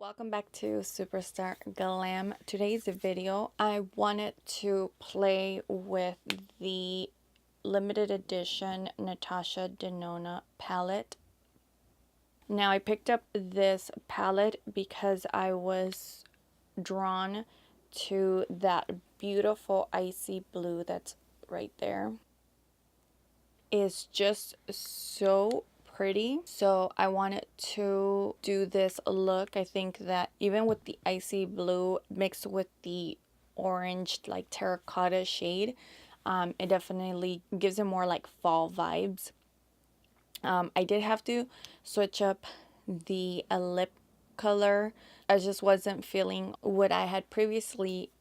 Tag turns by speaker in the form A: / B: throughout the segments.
A: Welcome back to Superstarglam. Today's video, I wanted to play with the limited edition Natasha Denona palette. Now I picked up this palette because I was drawn to that beautiful icy blue that's right there. It's just so pretty, so I wanted to do this look. I think that even with the icy blue mixed with the orange like terracotta shade, it definitely gives it more like fall vibes. I did have to switch up the lip color. I just wasn't feeling what I had previously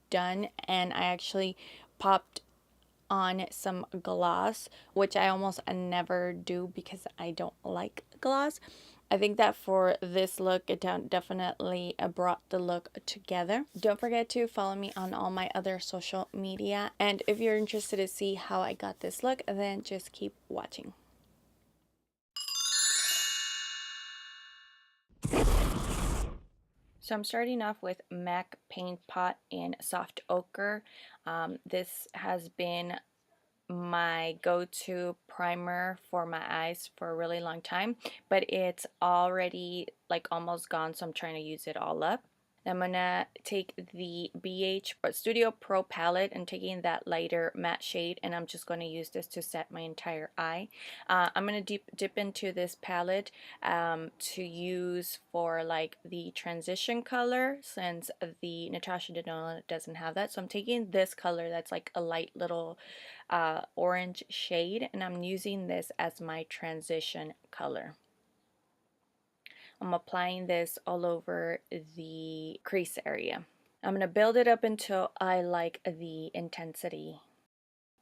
A: done, and I actually popped on some gloss, which I almost never do because I don't like gloss. I think that for this look, it definitely brought the look together. Don't forget to follow me on all my other social media, and if you're interested to see how I got this look, then just keep watching. So I'm starting off with MAC Paint Pot in Soft Ochre. This has been my go-to primer for my eyes for a really long time, but it's already like almost gone, so I'm trying to use it all up. I'm gonna take the BH Studio Pro palette and taking that lighter matte shade, and I'm just going to use this to set my entire eye. I'm gonna dip into this palette to use for like the transition color, since the Natasha Denona doesn't have that. So I'm taking this color that's like a light little orange shade, and I'm using this as my transition color. I'm applying this all over the crease area. I'm going to build it up until I like the intensity.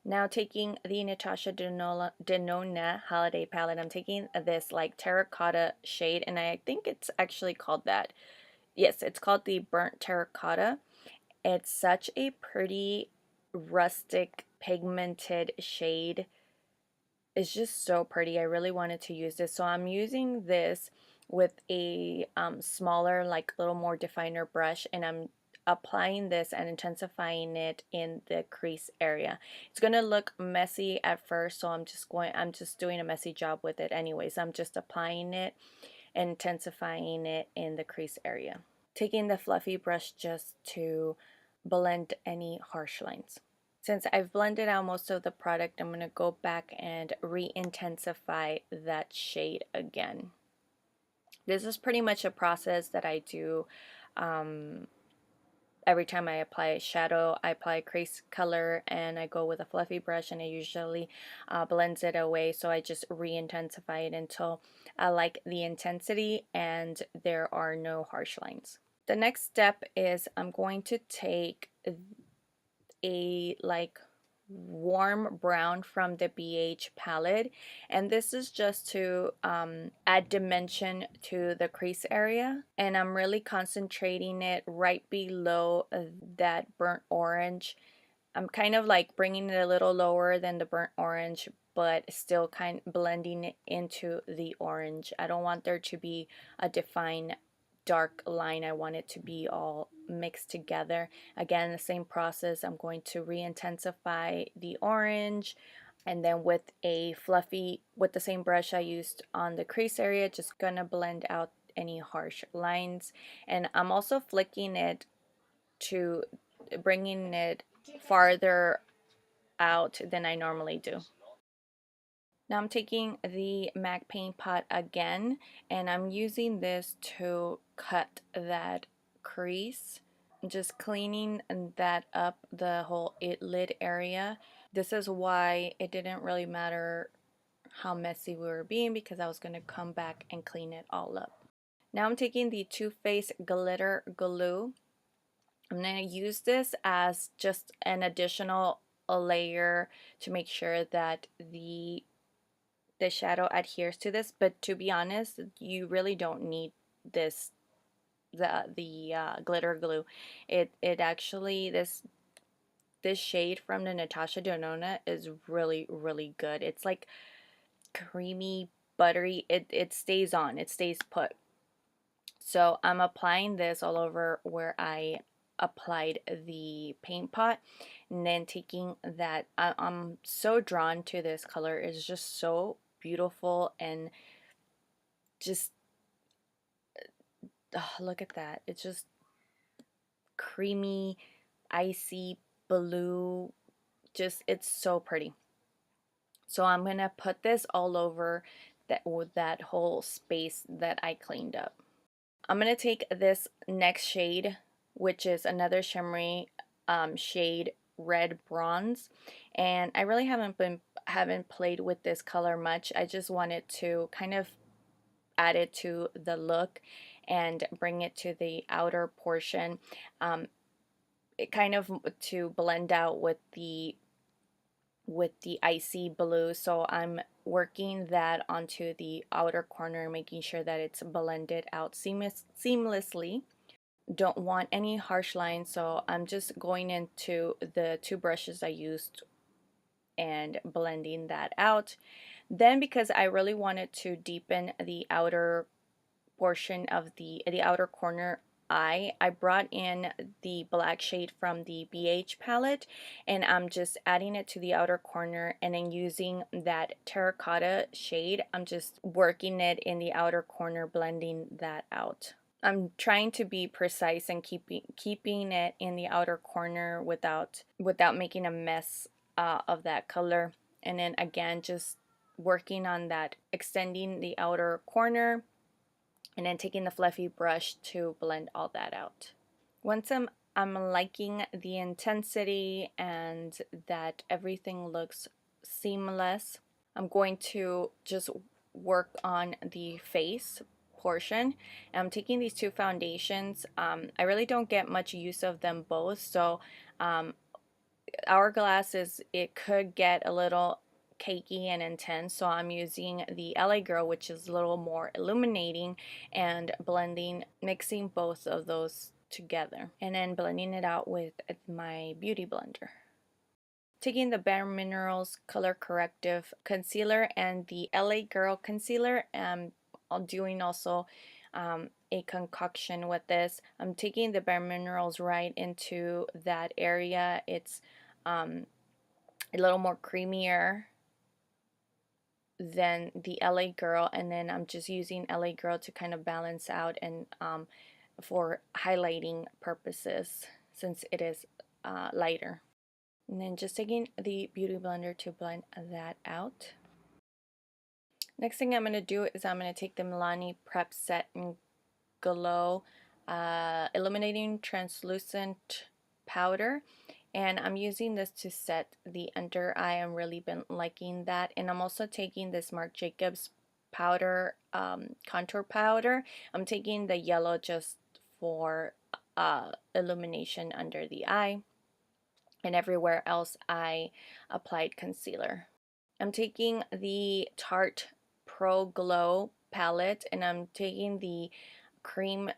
A: Now taking the Natasha Denona Holiday Palette, I'm taking this like terracotta shade, and I think it's actually called that. Yes, it's called the Burnt Terracotta. It's such a pretty rustic pigmented shade. It's just so pretty. I really wanted to use this, so I'm using this with a smaller, like little more definer brush, and I'm applying this and intensifying it in the crease area. It's gonna look messy at first, so I'm just doing a messy job with it anyways. I'm just applying it and intensifying it in the crease area, taking the fluffy brush just to blend any harsh lines. Since I've blended out most of the product, I'm going to go back and re-intensify that shade again. This is pretty much a process that I do every time I apply a shadow. I apply crease color and I go with a fluffy brush, and it usually blends it away, so I just re-intensify it until I like the intensity and there are no harsh lines. The next step is I'm going to take a like warm brown from the BH palette, and this is just to add dimension to the crease area, and I'm really concentrating it right below that burnt orange. I'm kind of like bringing it a little lower than the burnt orange, but still kind of blending it into the orange. I don't want there to be a defined dark line. I want it to be all mixed together. Again, the same process. I'm going to re-intensify the orange, and then with the same brush I used on the crease area, just gonna blend out any harsh lines. And I'm also flicking it to bringing it farther out than I normally do. Now I'm taking the MAC Paint Pot again, and I'm using this to cut that crease. I'm just cleaning that up, the whole lid area. This is why it didn't really matter how messy we were being, because I was going to come back and clean it all up. Now I'm taking the Too Faced Glitter Glue. I'm going to use this as just an additional layer to make sure that the shadow adheres to this, but to be honest, you really don't need this the glitter glue. It actually, this shade from the Natasha Denona is really good. It's like creamy, buttery. It stays on, it stays put. So I'm applying this all over where I applied the paint pot, and then taking that, I'm so drawn to this color. It's just so beautiful, and just look at that. It's just creamy, icy blue. Just, it's so pretty. So I'm gonna put this all over that whole space that I cleaned up. I'm gonna take this next shade, which is another shimmery shade, red bronze, and I really haven't played with this color much. I just wanted to kind of add it to the look and bring it to the outer portion, it kind of to blend out with the icy blue. So I'm working that onto the outer corner, making sure that it's blended out seamlessly. Don't want any harsh lines, so I'm just going into the two brushes I used and blending that out. Then, because I really wanted to deepen the outer portion of the outer corner I brought in the black shade from the BH palette, and I'm just adding it to the outer corner, and then using that terracotta shade, I'm just working it in the outer corner, blending that out. I'm trying to be precise and keeping it in the outer corner without making a mess of that color. And then again, just working on that, extending the outer corner, and then taking the fluffy brush to blend all that out. Once I'm liking the intensity and that everything looks seamless, I'm going to just work on the face portion. I'm taking these two foundations. I really don't get much use of them both, so um, Hourglass it could get a little cakey and intense, so I'm using the LA Girl, which is a little more illuminating, and mixing both of those together, and then blending it out with my beauty blender. Taking the Bare Minerals Color Corrective Concealer and the LA Girl Concealer, I'm doing also a concoction with this. I'm taking the Bare Minerals right into that area. It's a little more creamier than the LA Girl, and then I'm just using LA Girl to kind of balance out and for highlighting purposes, since it is lighter. And then just taking the beauty blender to blend that out. Next thing I'm going to do is I'm going to take the Milani Prep Set and Glow Illuminating Translucent Powder, and I'm using this to set the under eye. I'm really been liking that. And I'm also taking this Marc Jacobs powder, contour powder. I'm taking the yellow just for illumination under the eye, and everywhere else I applied concealer. I'm taking the Tarte Pro Glow palette, and I'm taking the cream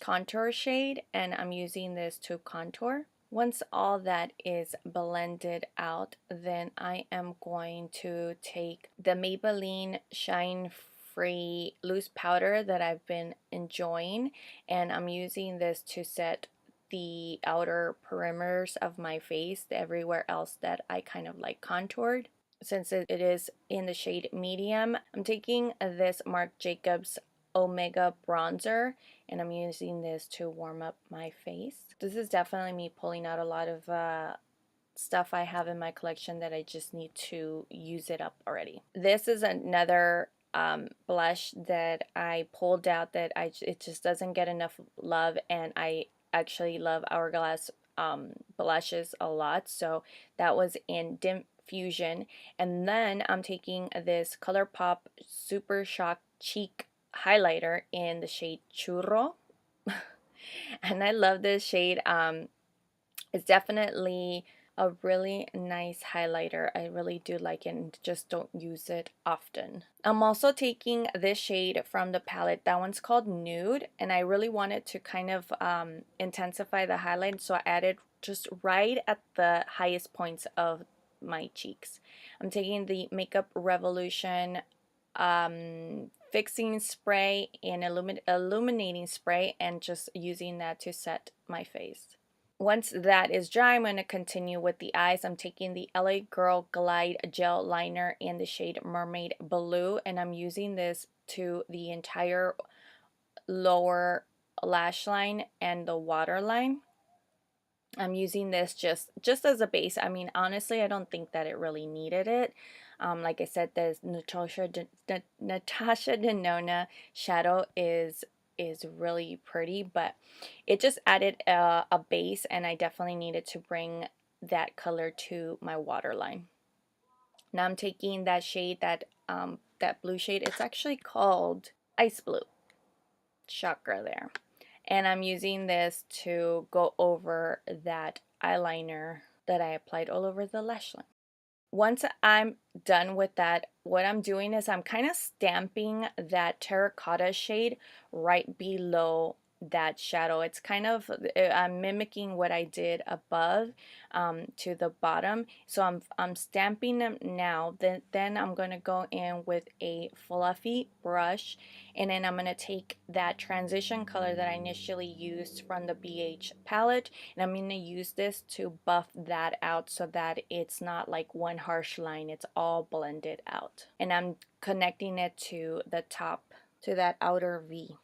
A: contour shade, and I'm using this to contour. Once all that is blended out, then I am going to take the Maybelline Shine Free loose powder that I've been enjoying, and I'm using this to set the outer perimeters of my face, everywhere else that I kind of like contoured. Since it is in the shade medium, I'm taking this Marc Jacobs Omega bronzer, and I'm using this to warm up my face. This is definitely me pulling out a lot of stuff I have in my collection that I just need to use it up already. This is another blush that I pulled out that it just doesn't get enough love, and I actually love Hourglass blushes a lot, so that was in Dim Fusion. And then I'm taking this Colourpop Super Shock Cheek highlighter in the shade Churro. And I love this shade. It's definitely a really nice highlighter. I really do like it and just don't use it often. I'm also taking this shade from the palette. That one's called Nude, and I really wanted to kind of intensify the highlight, so I added just right at the highest points of my cheeks. I'm taking the Makeup Revolution fixing spray and illuminating spray, and just using that to set my face. Once that is dry, I'm going to continue with the eyes. I'm taking the LA Girl Glide Gel Liner in the shade Mermaid Blue, and I'm using this to the entire lower lash line and the waterline. I'm using this just as a base. I mean, honestly, I don't think that it really needed it. Like I said, this Natasha Denona shadow is really pretty, but it just added a base, and I definitely needed to bring that color to my waterline. Now I'm taking that shade, that blue shade. It's actually called Ice Blue. Chakra there. And I'm using this to go over that eyeliner that I applied all over the lash line. Once I'm done with that, what I'm doing is I'm kind of stamping that terracotta shade right below that shadow. It's kind of, I'm mimicking what I did above to the bottom. So I'm stamping them now. Then I'm going to go in with a fluffy brush, and then I'm going to take that transition color that I initially used from the BH palette, and I'm going to use this to buff that out so that it's not like one harsh line, it's all blended out. And I'm connecting it to the top, to that outer V.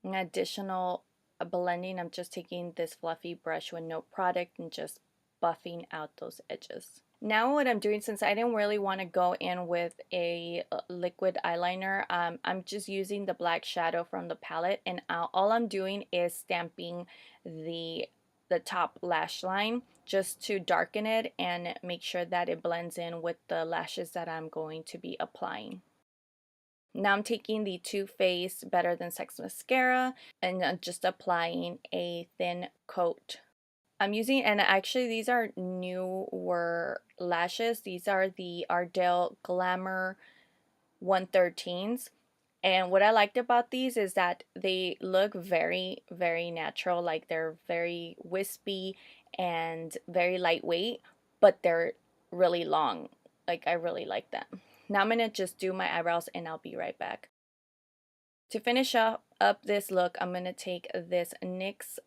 A: An additional blending, I'm just taking this fluffy brush with no product and just buffing out those edges. Now what I'm doing, since I didn't really want to go in with a liquid eyeliner, I'm just using the black shadow from the palette, and all I'm doing is stamping the top lash line just to darken it and make sure that it blends in with the lashes that I'm going to be applying. Now I'm taking the Too Faced Better Than Sex mascara and just applying a thin coat. I'm using, and actually these are newer lashes. These are the Ardell Glamour 113s. And what I liked about these is that they look very, very natural. Like they're very wispy and very lightweight, but they're really long. Like I really like them. Now I'm going to just do my eyebrows, and I'll be right back. To finish up this look, I'm going to take this NYX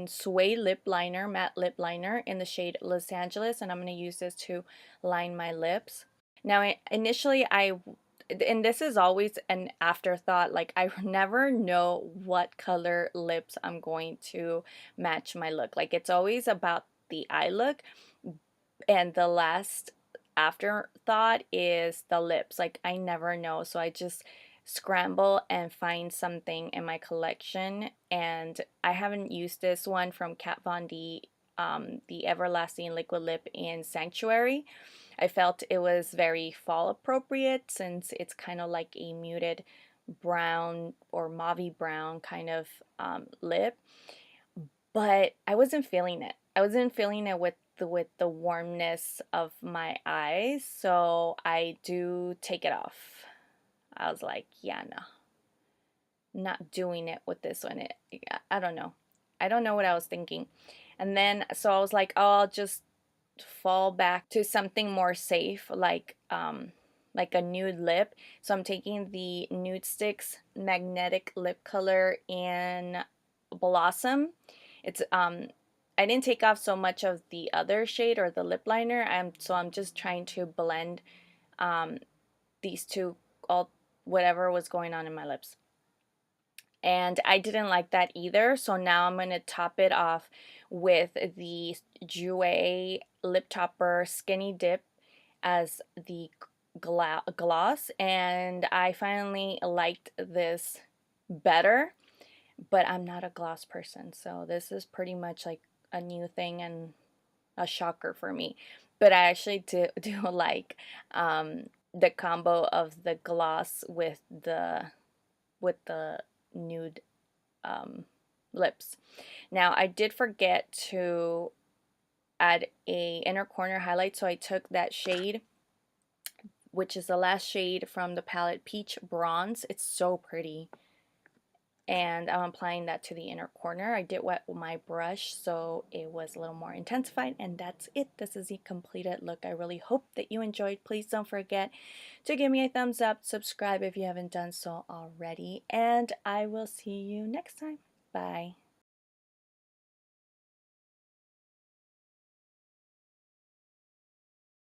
A: Suede lip liner, matte lip liner in the shade Los Angeles, and I'm going to use this to line my lips. Now initially and this is always an afterthought, like I never know what color lips I'm going to match my look. Like it's always about the eye look, and the last afterthought is the lips. Like I never know, so I just scramble and find something in my collection. And I haven't used this one from Kat Von D, the Everlasting Liquid Lip in Sanctuary. I felt it was very fall appropriate since it's kind of like a muted brown or mauve brown kind of lip, but I wasn't feeling it. I wasn't feeling it with the warmness of my eyes, so I do take it off. I was like, yeah, no, not doing it with this one. I don't know. I don't know what I was thinking. And then, so I was like, oh, I'll just fall back to something more safe, like a nude lip. So I'm taking the Nudestix Magnetic Lip Color in Blossom. It's I didn't take off so much of the other shade or the lip liner. So I'm just trying to blend these two, all whatever was going on in my lips. And I didn't like that either, so now I'm going to top it off with the Jouer Lip Topper Skinny Dip as the gloss, and I finally liked this better, but I'm not a gloss person, so this is pretty much like a new thing and a shocker for me. But I actually do like the combo of the gloss with the nude lips. Now I did forget to add a inner corner highlight, so I took that shade, which is the last shade from the palette, Peach Bronze. It's so pretty. and I'm applying that to the inner corner. I did wet my brush so it was a little more intensified, and that's it. This is the completed look. I really hope that you enjoyed. Please don't forget to give me a thumbs up, subscribe if you haven't done so already, and I will see you next time. Bye.